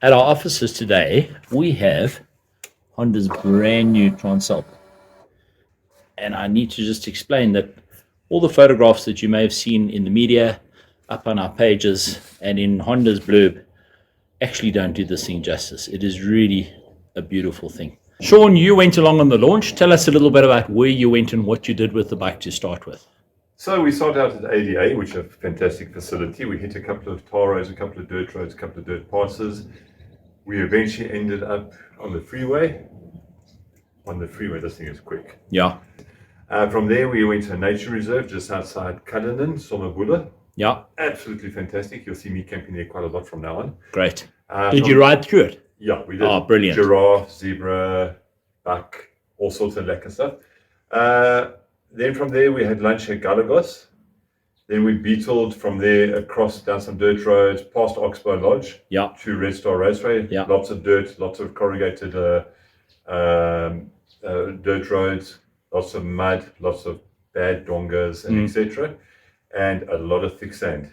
At our offices today, we have Honda's brand new Transalp. And I need to just explain that all the photographs that you may have seen in the media, up on our pages, and in Honda's blurb actually don't do this thing justice. It is really a beautiful thing. Sean, you went along on the launch. Tell us a little bit about where you went and what you did with the bike to start with. So we started out at ADA, which is a fantastic facility. We hit a couple of tar roads, a couple of dirt roads, a couple of dirt passes. We eventually ended up on the freeway. This thing is quick. Yeah. From there, we went to a nature reserve just outside Cullinan, Somabula. Yeah. Absolutely fantastic. You'll see me camping there quite a lot from now on. Great. Did you ride through it? Yeah, we did. Oh, brilliant. Giraffe, zebra, buck, all sorts of lekker stuff. Then from there, we had lunch at Galagos. Then we beetled from there across down some dirt roads, past Oxbow Lodge to RedStar Raceway. Yeah. Lots of dirt, lots of corrugated dirt roads, lots of mud, lots of bad dongas, and etc. And a lot of thick sand.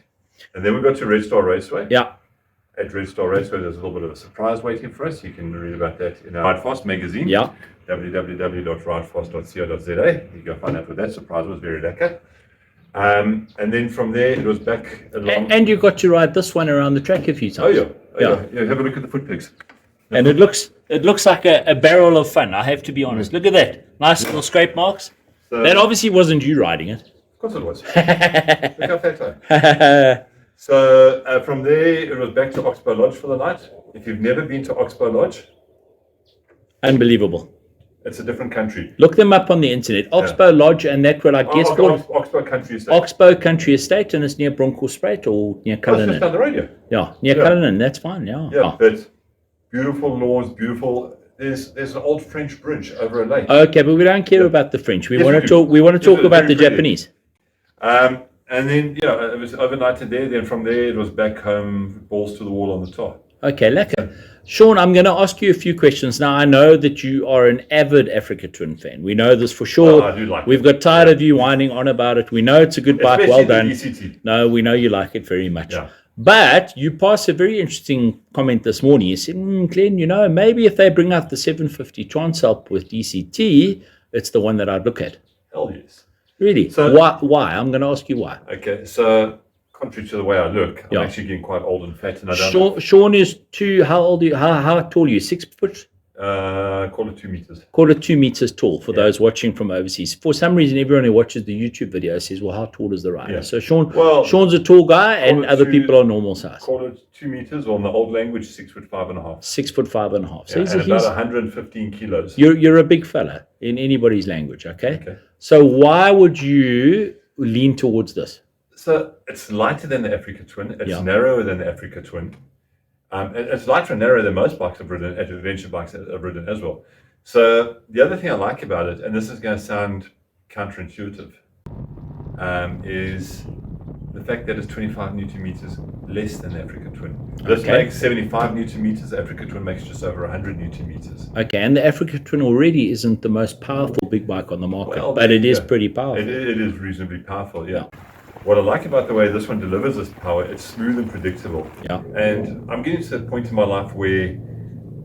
And then we got to RedStar Raceway. Yeah. At RedStar Raceway, there's a little bit of a surprise waiting for us. You can read about that in our Ride Fast magazine. Yeah. www.ridefast.co.za. You can find out what that surprise was. Very lekker. And then from there, it was back along. And you got to ride this one around the track a few times. Oh yeah. Have a look at the foot pegs. And it looks like a barrel of fun, I have to be honest. Look at that. Nice little scrape marks. So, that obviously wasn't you riding it. Of course it was. Look how fat I am. So from there, it was back to Oxbow Lodge for the night. If you've never been to Oxbow Lodge, unbelievable. It's a different country. Look them up on the internet. Oxbow Lodge, and that will, I guess, Oxbow Country Estate. Oxbow Country Estate, and it's near Bronkhorstspruit or near Cullinan. Just down the road, yeah. Near Cullinan. That's fine. Yeah. But beautiful lawns, beautiful. There's an old French bridge over a lake. Okay, but we don't care about the French. We want to talk. We want to talk about the Japanese. And then it was overnighted there. Then from there, it was back home, balls to the wall on the tar. Okay, lekker. Sean, I'm going to ask you a few questions. Now, I know that you are an avid Africa Twin fan. We know this for sure. I do like We've got tired of you whining on about it. We know it's a good bike. Well done. ECT. No, we know you like it very much. Yeah. But you passed a very interesting comment this morning. You said, Glenn, maybe if they bring out the 750 Transalp with DCT, it's the one that I'd look at. Hell yes. Really? So, why? I'm going to ask you why. Okay, so contrary to the way I look, I'm actually getting quite old and fat, and I don't. Sean is how old are you? How tall are you? 6 foot? Call it 2 meters. Call it 2 meters tall for those watching from overseas. For some reason, everyone who watches the YouTube video says, "Well, how tall is the rider?" Yeah. So Sean's a tall guy, and other people are normal size. Call it 2 meters, or in the old language, 6'5.5". 6'5.5". So he's about 115 kilos. You're a big fella in anybody's language, okay? So why would you lean towards this? So it's lighter than the Africa Twin. It's narrower than the Africa Twin. It's lighter and narrower than most bikes I've ridden, adventure bikes I've ridden as well. So the other thing I like about it, and this is going to sound counterintuitive, is the fact that it's 25 Newton meters less than the Africa Twin. This makes 75 Newton meters. The Africa Twin makes just over 100 Newton meters. Okay, and the Africa Twin already isn't the most powerful big bike on the market, but it is pretty powerful. It is reasonably powerful, yeah. What I like about the way this one delivers this power, it's smooth and predictable. Yeah. And I'm getting to the point in my life where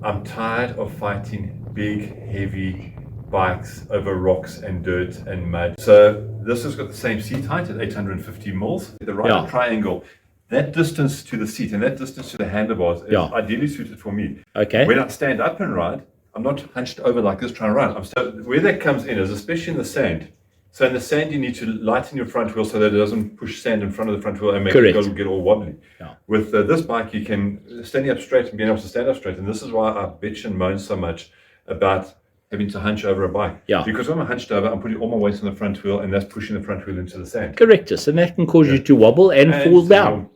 I'm tired of fighting big, heavy bikes over rocks and dirt and mud. So this has got the same seat height at 850 mils. The right triangle, that distance to the seat and that distance to the handlebars is ideally suited for me. Okay. When I stand up and ride, I'm not hunched over like this trying to ride. So where that comes in is especially in the sand. So in the sand, you need to lighten your front wheel so that it doesn't push sand in front of the front wheel and make it get all wobbly. Yeah. With this bike, you can stand up straight and being able to stand up straight. And this is why I bitch and moan so much about having to hunch over a bike. Yeah. Because when I'm hunched over, I'm putting all my weight on the front wheel, and that's pushing the front wheel into the sand. Correct. And that can cause you to wobble and fall down.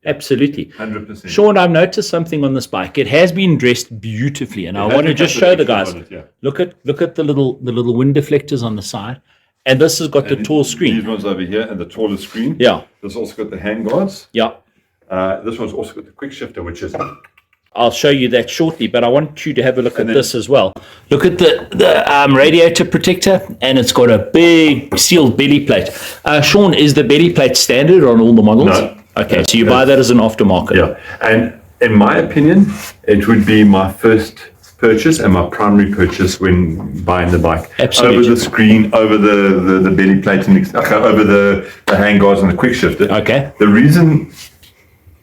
Absolutely. 100%. Sean, I've noticed something on this bike. It has been dressed beautifully, and I want to just show the guys. Look at the little wind deflectors on the side. And this has got the tall screen. These ones over here and the taller screen. Yeah. This also got the hand guards. Yeah. This one's also got the quick shifter, which is... I'll show you that shortly, but I want you to have a look at this as well. Look at the radiator protector, and it's got a big sealed belly plate. Sean, is the belly plate standard on all the models? No. Okay, so you buy that as an aftermarket. Yeah. And in my opinion, it would be my first purchase and my primary purchase when buying the bike. Absolutely. Over the screen, over the belly plate, and over the handguards and the quick shift. Okay. The reason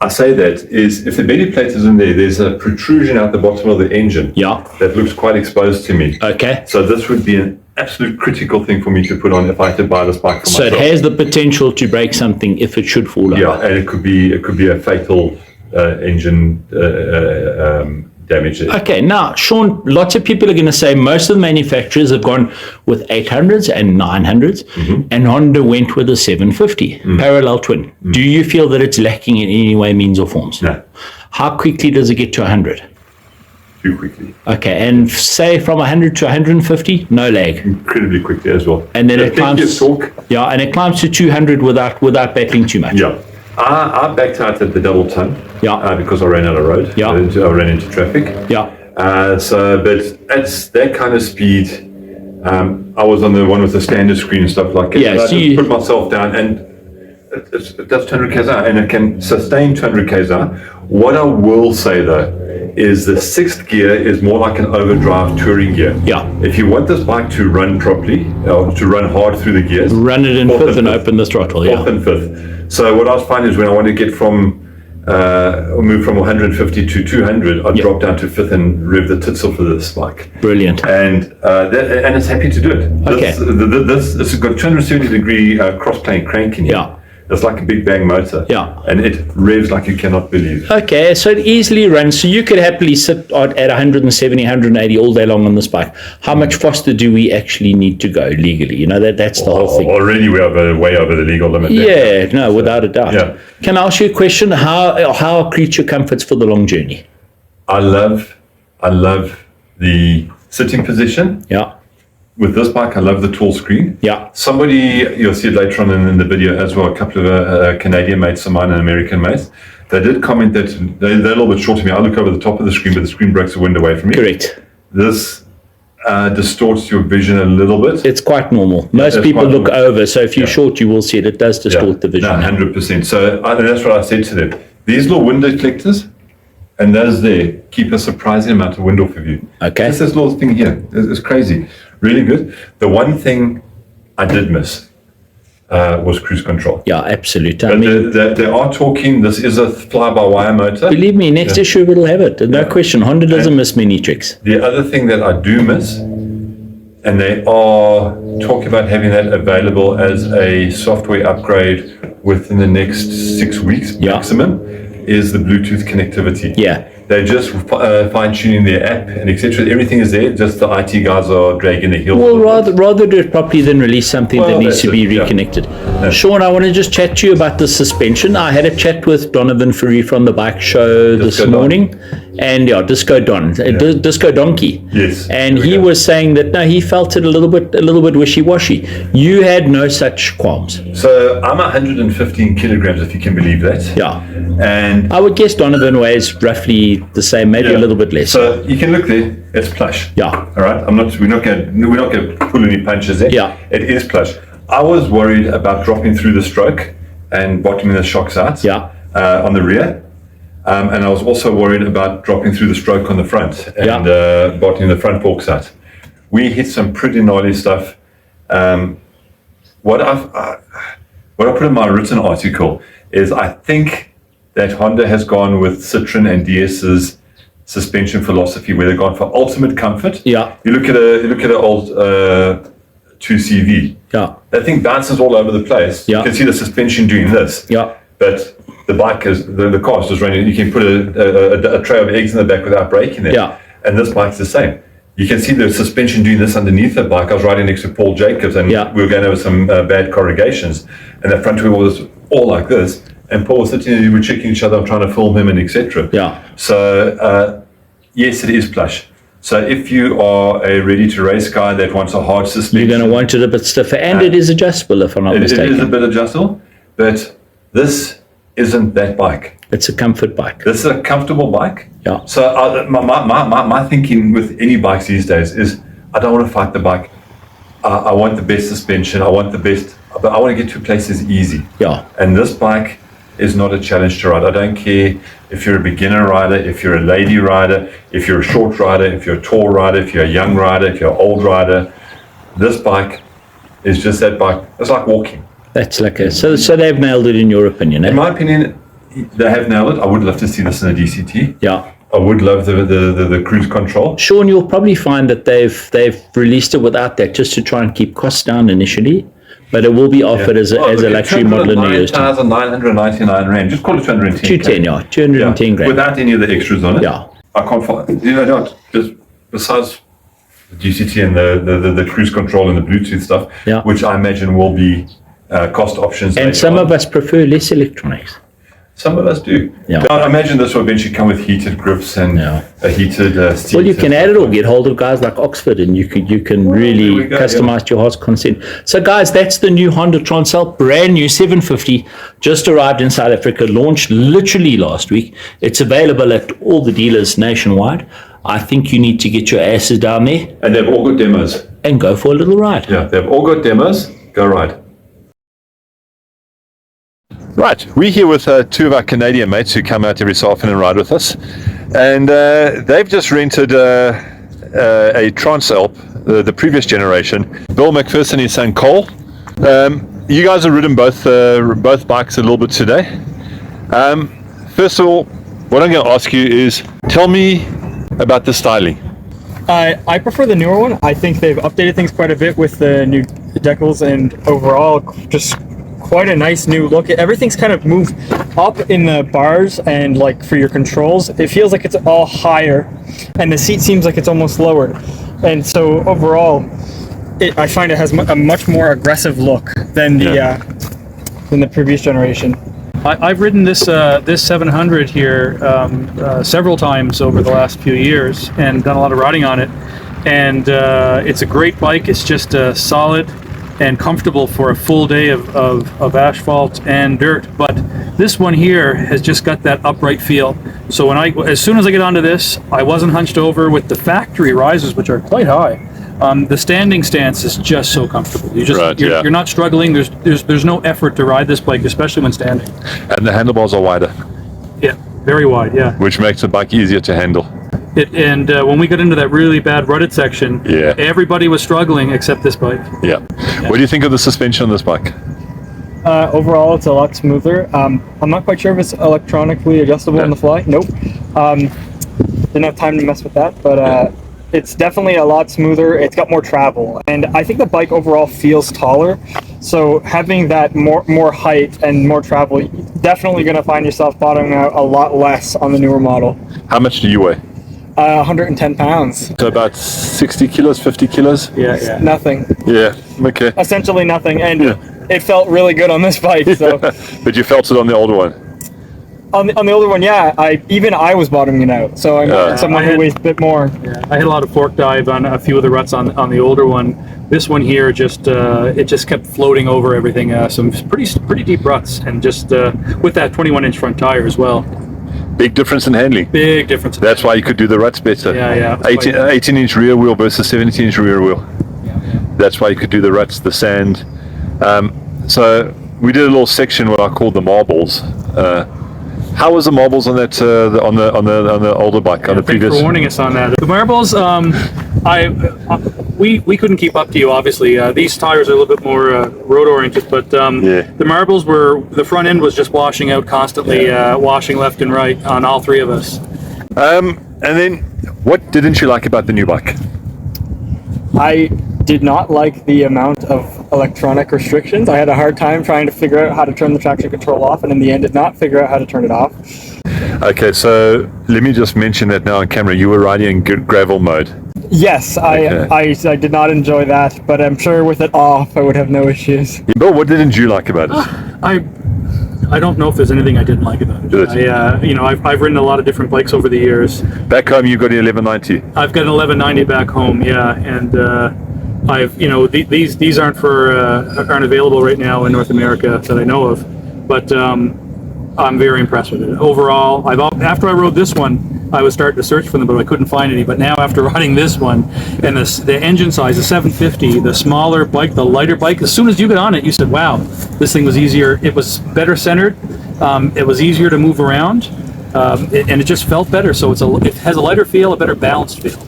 I say that is if the belly plate is in there, there's a protrusion out the bottom of the engine. Yeah. That looks quite exposed to me. Okay. So this would be an absolute critical thing for me to put on if I had to buy this bike for myself. So it has the potential to break something if it should fall over. Yeah, and it could be a fatal engine damage. Okay, now, Sean, lots of people are going to say most of the manufacturers have gone with 800s and 900s, and Honda went with a 750 parallel twin. Do you feel that it's lacking in any way, means, or forms? No. How quickly does it get to 100? Too quickly. Okay, and say from 100 to 150, no lag. Incredibly quickly as well. And then it climbs. Torque. Yeah, and it climbs to 200 without battling too much. Yeah. I backed out at the double ton. Yeah. Because I ran out of road. Yeah. I ran into traffic. Yeah. But at that kind of speed, I was on the one with the standard screen and stuff like that. Yeah, I just put myself down and it does 200 k's an hour and it can sustain 200 k's an hour. What I will say though is the sixth gear is more like an overdrive touring gear. Yeah. If you want this bike to run properly, or to run hard through the gears, run it in fifth and open the throttle. Fourth and fifth. So what I was finding is when I want to get move from 150 to 200, I'd drop down to fifth and rev the titsel for this bike. Brilliant. And it's happy to do it. Okay. This has got 270 degree cross-plane crank in here. Yeah. It's like a big bang motor. Yeah. And it revs like you cannot believe. Okay, so it easily runs. So you could happily sit at 170, 180 all day long on this bike. How much faster do we actually need to go legally? You know, that's the whole thing. Already we're way over the legal limit. Yeah, no, without a doubt. Yeah. Can I ask you a question? How are creature comforts for the long journey? I love the sitting position. Yeah. With this bike, I love the tall screen. Yeah. Somebody, you'll see it later on in the video as well, a couple of Canadian mates of mine and American mates, they did comment that they're a little bit short of me. I look over the top of the screen, but the screen breaks the wind away from me. Correct. This distorts your vision a little bit. It's quite normal. Most people look over, so if you're short, you will see it. It does distort the vision. No, 100%. So that's what I said to them. These little window deflectors, and those there keep a surprising amount of wind off of you. Okay. Just this little thing here. It's crazy. Really good. The one thing I did miss was cruise control. Yeah, absolutely. But they are talking, this is a fly-by-wire motor. Believe me, next issue it'll have it. No question. Honda doesn't miss many tricks. The other thing that I do miss, and they are talking about having that available as a software upgrade within the next 6 weeks maximum, is the Bluetooth connectivity. Yeah. They're just fine-tuning their app and etc. Everything is there, just the IT guys are dragging their heels. Well, rather do it properly than release something that needs to be reconnected. Yeah. Sean, I want to just chat to you about the suspension. I had a chat with Donovan Furry from the bike show this morning. And Disco Disco Donkey. Yes. And he was saying that he felt it a little bit wishy-washy. You had no such qualms. So I'm 115 kilograms, if you can believe that. Yeah. And I would guess Donovan weighs roughly the same, maybe a little bit less. So you can look there. It's plush. Yeah. All right. We're not going to pull any punches there. Yeah. It is plush. I was worried about dropping through the stroke and bottoming the shocks out. Yeah. On the rear. And I was also worried about dropping through the stroke on the front and bottoming the front forks out. We hit some pretty gnarly stuff. What I put in my written article is I think that Honda has gone with Citroen and DS's suspension philosophy, where they've gone for ultimate comfort. Yeah. You look at an old 2CV. Yeah. That thing bounces all over the place. Yeah. You can see the suspension doing this. Yeah. But the bike is the car is just running. You can put a tray of eggs in the back without breaking it. Yeah. And this bike's the same. You can see the suspension doing this underneath the bike. I was riding next to Paul Jacobs, and we were going over some bad corrugations, and the front wheel was all like this. And Paul was sitting there, we were checking each other, I'm trying to film him, and etc. Yeah. So yes, it is plush. So if you are a ready-to-race guy that wants a hard suspension, you're going to want it a bit stiffer, and it is adjustable, if I'm not mistaken. It is a bit adjustable, but this isn't that bike. It's a comfort bike. This is a comfortable bike. Yeah. So my thinking with any bikes these days is I don't want to fight the bike. I want the best suspension. I want the best, but I want to get to places easy. Yeah. And this bike is not a challenge to ride. I don't care if you're a beginner rider, if you're a lady rider, if you're a short rider, if you're a tall rider, if you're a young rider, if you're an old rider. This bike is just that bike. It's like walking. That's like so they've nailed it in your opinion, eh? In my opinion, they have nailed it. I would love to see this in a DCT. Yeah. I would love the cruise control. Sean, you'll probably find that they've released it without that just to try and keep costs down initially, but it will be offered as a luxury model in the years to come. 999 rand. Just call it 210. 210, yeah, 210 grand. Without any of the extras on it. Yeah. I can't find. Not just besides the DCT and the cruise control and the Bluetooth stuff, which I imagine will be cost options. And some of us prefer less electronics. Some of us do. Yeah. I imagine this will eventually come with heated grips and a heated seat. Well, you can add it or get hold of guys like Oxford, and you can really customize to your heart's content. So, guys, that's the new Honda Transalp, brand new 750, just arrived in South Africa, launched literally last week. It's available at all the dealers nationwide. I think you need to get your asses down there. And they've all got demos. And go for a little ride. Yeah, they've all got demos. Go ride. Right, we're here with two of our Canadian mates who come out every so often and ride with us, and they've just rented a Transalp, the previous generation. Bill McPherson and his son Cole. You guys have ridden both bikes a little bit today. First of all, what I'm going to ask you is, tell me about the styling. I prefer the newer one. I think they've updated things quite a bit with the new decals, and overall just quite a nice new look. Everything's kind of moved up in the bars, and like for your controls, it feels like it's all higher, and the seat seems like it's almost lowered. And so overall, I find it has a much more aggressive look than the previous generation. I've ridden this 700 here several times over the last few years and done a lot of riding on it, and it's a great bike. It's just solid and comfortable for a full day of asphalt and dirt. But this one here has just got that upright feel. So as soon as I get onto this, I wasn't hunched over with the factory risers, which are quite high. The standing stance is just so comfortable. You're not struggling. There's no effort to ride this bike, especially when standing. And the handlebars are wider. Yeah, very wide. Yeah. Which makes the bike easier to handle. When we got into that really bad rutted section, everybody was struggling except this bike. Yeah. What do you think of the suspension on this bike? Overall, it's a lot smoother. I'm not quite sure if it's electronically adjustable on the fly. Nope. Didn't have time to mess with that, but it's definitely a lot smoother. It's got more travel, and I think the bike overall feels taller. So having that more height and more travel, you're definitely going to find yourself bottoming out a lot less on the newer model. How much do you weigh? 110 pounds. So about 60 kilos, 50 kilos? Yeah. Nothing. Yeah, okay. Essentially nothing, and it felt really good on this bike. So. But you felt it on the older one? On the older one, I was bottoming it out. So I'm someone who weighs a bit more. Yeah, I had a lot of fork dive on a few of the ruts on the older one. This one here just kept floating over everything. Some pretty deep ruts, and just with that 21-inch front tire as well. Big difference in handling. Big difference. That's why you could do the ruts better. Yeah. 18-inch rear wheel versus 17-inch rear wheel. Yeah. That's why you could do the ruts, the sand. So we did a little section what I called the marbles. How was the marbles on that on the older bike on the previous? Thanks for warning us on that. The marbles, we couldn't keep up to you. Obviously, these tires are a little bit more road oriented, but the marbles the front end was just washing out constantly, washing left and right on all three of us. And then, what didn't you like about the new bike? I did not like the amount of electronic restrictions. I had a hard time trying to figure out how to turn the traction control off, and in the end did not figure out how to turn it off. Okay, so let me just mention that now on camera. You were riding in gravel mode. Yes, I did not enjoy that, but I'm sure with it off I would have no issues. Bill, what didn't you like about it? I don't know if there's anything I didn't like about it. I've ridden a lot of different bikes over the years. Back home, you got an 1190. I've got an 1190 back home, and these aren't available right now in North America that I know of, but I'm very impressed with it. Overall, after I rode this one, I was starting to search for them, but I couldn't find any. But now, after riding this one, and the engine size, the 750, the smaller bike, the lighter bike, as soon as you got on it, you said, wow, this thing was easier. It was better centered. It was easier to move around, and it just felt better. So it has a lighter feel, a better balanced feel.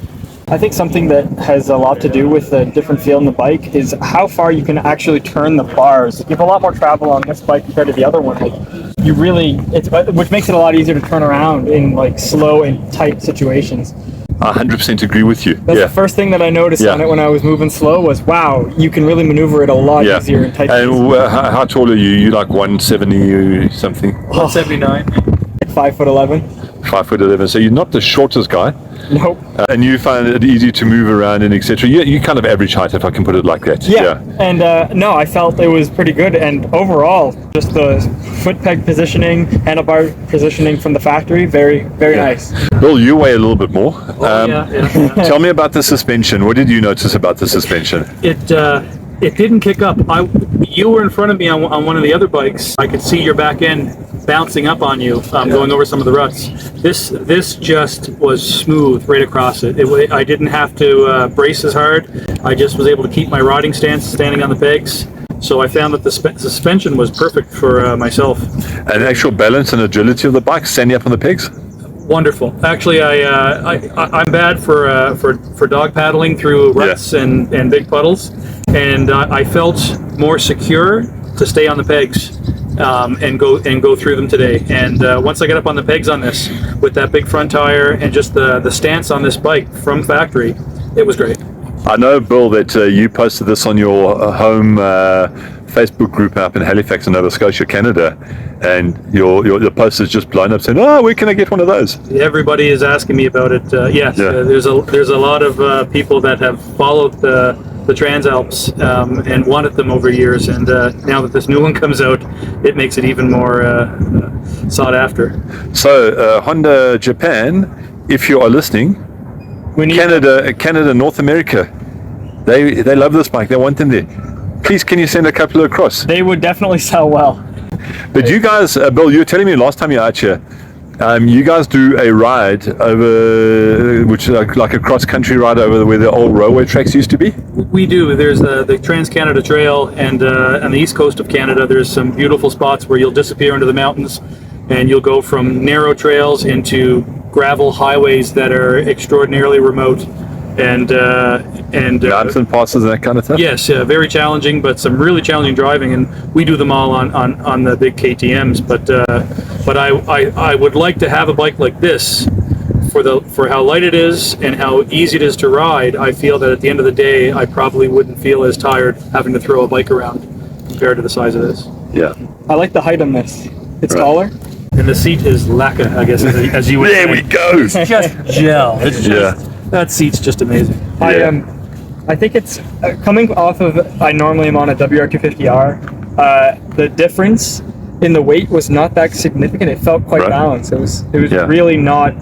I think something that has a lot to do with the different feel in the bike is how far you can actually turn the bars. You have a lot more travel on this bike compared to the other one. Like, which makes it a lot easier to turn around in like slow and tight situations. I 100% agree with you. That's the first thing that I noticed on it when I was moving slow was, wow, you can really maneuver it a lot easier in tight spaces. And how tall are you? You like 170 something? 179. 5'11". 5'11". So you're not the shortest guy. Nope. And you find it easy to move around and etc. You kind of average height, if I can put it like that. Yeah. And no, I felt it was pretty good. And overall, just the foot peg positioning, handlebar positioning from the factory, very, very nice. Bill, you weigh a little bit more. Tell me about the suspension. What did you notice about the suspension? It didn't kick up. You were in front of me on one of the other bikes. I could see your back end bouncing up on you, going over some of the ruts. This just was smooth right across it. I didn't have to brace as hard. I just was able to keep my riding stance standing on the pegs. So I found that the suspension was perfect for myself. And actual balance and agility of the bike, standing up on the pegs? Wonderful. Actually, I'm bad for dog paddling through ruts and big puddles, and I felt more secure to stay on the pegs and go through them today. And once I got up on the pegs on this with that big front tire and just the stance on this bike from factory, it was great. I know, Bill, that you posted this on your home Facebook group up in Halifax, Nova Scotia, Canada, and your post is just blown up saying, "Oh, where can I get one of those?" Everybody is asking me about it. Yes, there's a lot of people that have followed the Transalps and wanted them over years, and now that this new one comes out, it makes it even more sought after. So Honda Japan, if you are listening, Canada, North America, they love this bike. They want them there. Please, can you send a couple across? They would definitely sell well. But you guys, Bill, you were telling me last time you were out here, you guys do a ride over, which is like a cross-country ride over where the old railway tracks used to be? We do. There's the Trans-Canada Trail, and on the east coast of Canada, there's some beautiful spots where you'll disappear into the mountains, and you'll go from narrow trails into gravel highways that are extraordinarily remote. And mountains and passes and that kind of stuff. Yes, very challenging, but some really challenging driving, and we do them all on the big KTM's. But I would like to have a bike like this for how light it is and how easy it is to ride. I feel that at the end of the day, I probably wouldn't feel as tired having to throw a bike around compared to the size of this. Yeah, I like the height on this. It's taller. And the seat is lacquer, I guess, as you would say. There we go. It's just gel. It's just, that seat's just amazing. I think it's coming off of, I normally am on a WR250R. The difference in the weight was not that significant. It felt quite balanced. It was really not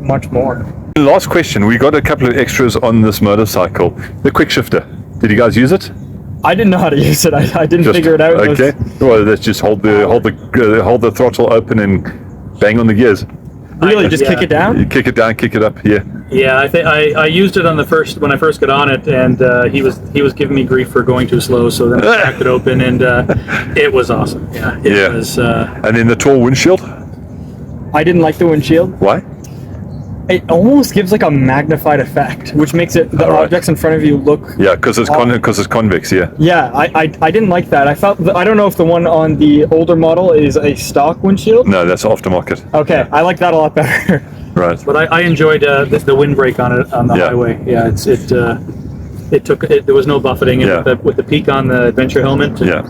much more. Last question. We got a couple of extras on this motorcycle. The quick shifter. Did you guys use it? I didn't know how to use it. I didn't figure it out. Okay. Well, let's just hold the throttle open and bang on the gears. Really, just kick it down? You kick it down, kick it up. Yeah. Yeah, I think I used it on when I first got on it, and he was giving me grief for going too slow. So then I cracked it open, and it was awesome. Yeah. It was. And then the tall windshield. I didn't like the windshield. Why? It almost gives like a magnified effect, which makes the objects in front of you look. Yeah, because it's convex. Yeah. Yeah, I didn't like that. I don't know if the one on the older model is a stock windshield. No, that's aftermarket. Okay, I like that a lot better. Right. But I enjoyed the windbreak on it on the highway. Yeah, there was no buffeting with the peak on the adventure helmet. Yeah.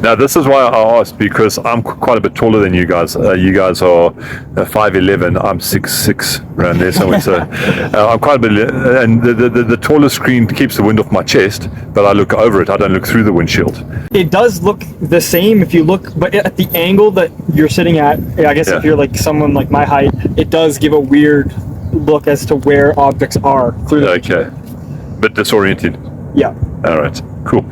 Now this is why I asked, because I'm quite a bit taller than you guys. You guys are 5'11". I'm 6'6" around there. So I'm quite a bit. And the taller screen keeps the wind off my chest, but I look over it. I don't look through the windshield. It does look the same if you look, but at the angle that you're sitting at, I guess if you're like someone like my height, it does give a weird look as to where objects are through the windshield. Bit disoriented. Yeah. All right. Cool.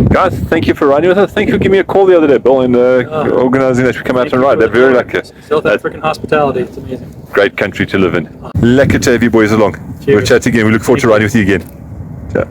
Guys, thank you for riding with us. Thank you for giving me a call the other day, Bill, and organising that we come out and ride. They're very lucky. South African hospitality. It's amazing. Great country to live in. Lekker to have you boys along. Cheers. We'll chat again. We look forward to riding with you again. Ciao.